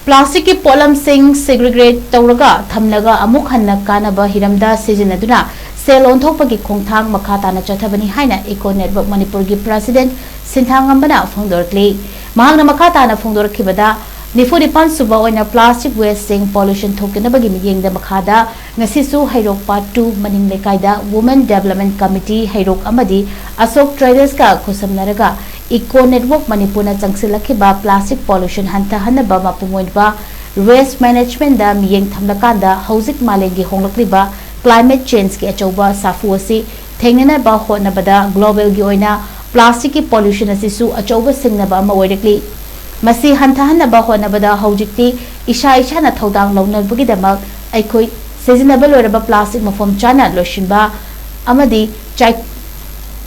Plastic ki Potlam sing Segregate Touraga Thamlaga Amuk Hanna Kanaba Hiramda Sijinaduna Sel ONTHOKPAGI KHONGTHANG MAKHATANA CHATHABANI HAINA Eco Network MANIPUR gi President SHINTHA NGAMBANA FONGDORAKLI Mahangna MAKHATANA FONGDORAKHIBada Nifuripan suba oina plastic waste sing pollution thokenabagi miyengda makhada ngasisu hairok part 2 maning lekaida Women Development Committee hairok amadi Asok Traders ka khosamnaraga Eco Network Manipuna changsilakhiba plastic pollution hanta hanaba mapumoinba waste management da miyeng thamlakanda hauzik malengi honglakliba climate change ki achauba safu asi thengnana ba honabada global gi oina plastic ki pollution asisu achauba singnaba ma oirekli Masi hantahanaba honabada haujikti isha na thodang launalbugidamak aikoi seasonable oraba plastic mafam chana loshinba amadi chai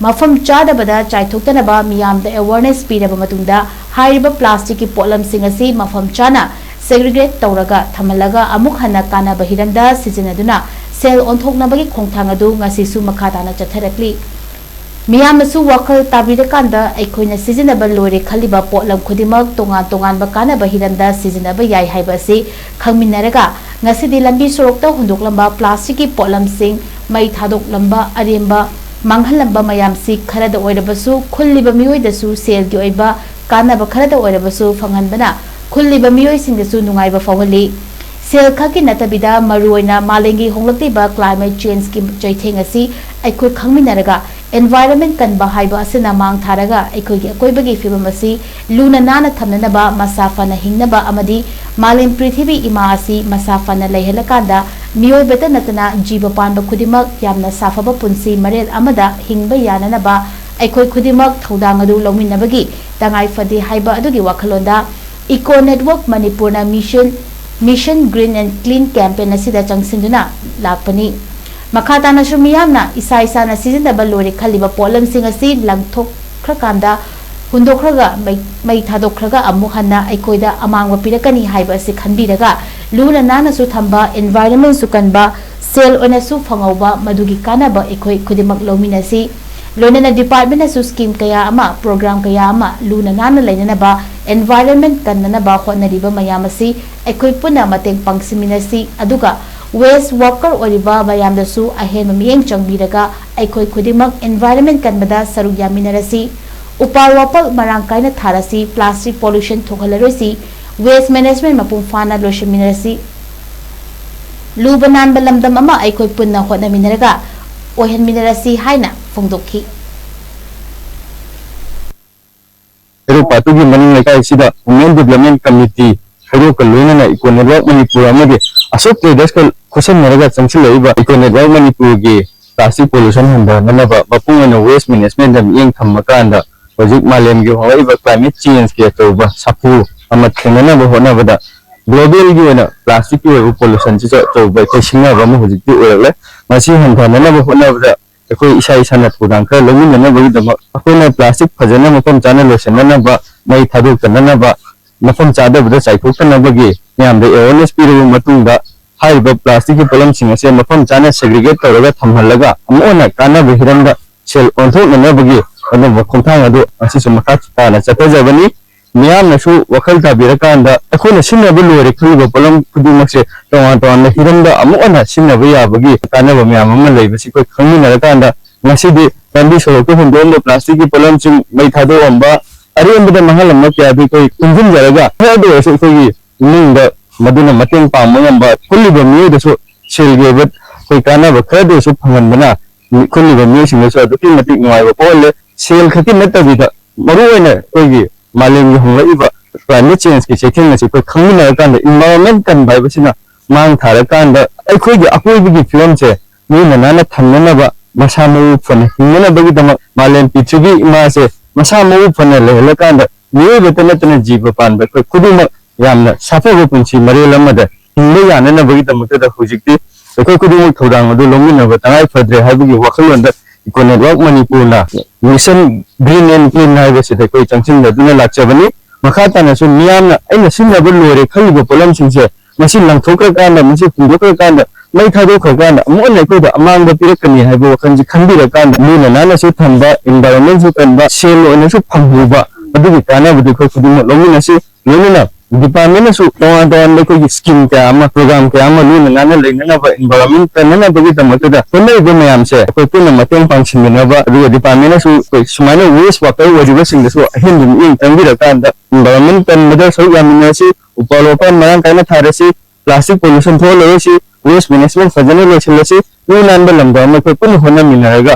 mafam chadabada chai thoktanaba miyamda awareness piraba matungda hairiba plastic ki potlam singasi mafam chana Segregate Touraga Thamlaga Amuk Hanna Kanaba Hiramda Sijinaduna Sel onthoknabagi khongthang adu ngasisu makhatana chatharakli Miyamnasu wakal tabirakanda aikoina seasonable lore khaliba potlam khudimak tongan ba Kanaba Hiramda Sijinaba yai haiba si khangminaraga ngasidi lambi sorokta hundoklamba plastic ki potlam sing mai thadok lamba aremba manghalamba mayam si kharada oirabasu khulliba miyoidasu sel gi oiba Kanaba kharada oirabasu phanganbana khulliba miyoi singdasu nungaiba fawali Sel khaki natabida maruoina malengi honglaktiba climate change ki chaitheng asi aikoi khangminaraga environment kan bahaiba asina mang tharaga aikoi gi akoibagi fibam asi luna nana thamnanaba masafa na hingnaba amadi malem prithvi ima asi masafa na leihelakanda miyoi beta natana jiba panba khudimak yamna safaba punsi marel amada hingba yananaba aikoi khudimak thodang adu lominabagi tangai fadi haiba adugi wakhalonda Eco Network Manipur na Mission Green and Clean campaign asida changsinduna lakpani makhatana shumiyamna isa na seasonable lore khaliba potlam sing asi langthok khrakanda hundokraga mai thadokraga amuk hanna aikoida amangwa pirakani haiba asi khanbiraga luna nana su thamba environment su kanba sel ona su phangauba madugi kanaba ekoi khudimak lominasi Lonana department asu scheme kaya ama program kaya ama luna nana lainanaba environment kannanaba honariba mayamasi ekoi puna mateng pangsiminasi aduga waste worker oriba mayamdasu ahen miyeng changbiraga ekoi khudimak environment kanbada saruk yaminarasi upal wapal marang kaina tharasi plastic pollution thokhalarasi waste management mapum fana loshiminarasi lubanan balamdam ama ekoi punna honaminaraga ohen minarasi haina fongdokhi Pero patugi maning lekai sida Women Development Committee hero kaluna na Eco Network Manipur amagi Asok Traders kal khosan maraga changsilaiba Eco Network Manipur gi plastic pollution handa nanaba bapungana waste management dam yeng thammakanda hojik malem gi hawaiba climate change ke toba sapu amat khenana ba hona bada global gi na plastic ki pollution chi toba kaisinga ba mu hojik ti oile masi handa nanaba hona bada koi isa na thudang kha lomin na bagi dama akona plastic phajana mapam chana losenna ba mai thadu kanna ba mapam chada bada chaithok kanna bagi yam de awareness piru matungda haiba plastic ki polam singa se mapam chana segregate touraga thamlaga amona Kanaba Hiramda Sel onthokna bagi ono khongthang adu asi sumakhatana chatajabani miyam nasu wakal tabirakanda akona sinnabu lore khulba polam kudumakse tongan Hiramda Amuk Hanna sinnabu yabagi Kanaba miyam amma leibasi koi khangminaraganda ngasidi lambi sorokto hundom plastic ki polam chung mai thado amba ariambada mahalamma kya bi koi kunjin jaraga ado asu koi ningda maduna mateng pamangamba kulliba miyoda so selgebat koi Kanaba khado su phanganbana kulliba miyo singaso aduki matik ngaiba pole sel khati natabida maruena koi Maling honglaiba climate change ki chetheng na koi khangmina kan environment kan bai basina mang thara kan da aikoi gi akoi gi film che ni nana thamnana ba masa mu phone hingna bagi dama malem pichugi ima se masa mu phone le kan da ni betana tana jiba pan ba koi kuduma yamna safa go punchi marelam da hingle yana na bagi dama da hujikti koi kuduma thodang adu longina ba tangai phadre habugi wakhalon da Eco Network Manipur na Mission Green and Clean haiba se koi changsinaduna lakchabani makhatana su miyamna aina sinnabu lore khaliba polam singse masi langthokra kanda masi hundokra kanda mai thadokra kanda amona koi da amangba pirakani haiba wakhanji khanbira kanda luna nana su thamba environment su kanba sel ona su phanghuba adugi Kanaba du koi khuduma lomina se lomina department su tongan ko scheme ka ama program ka ama lu ngana leina ba environment tanana bagi tamata kone go mayam se ko puna mateng function na ba ru department su sumana waste water wajiba sing su hindum ing tangi da kan environment tan mada so yamina si upalopan mayang kana tharasi plastic pollution thole si waste management sajane le chile si lu nan ba lamda ma ko pun hona minaraga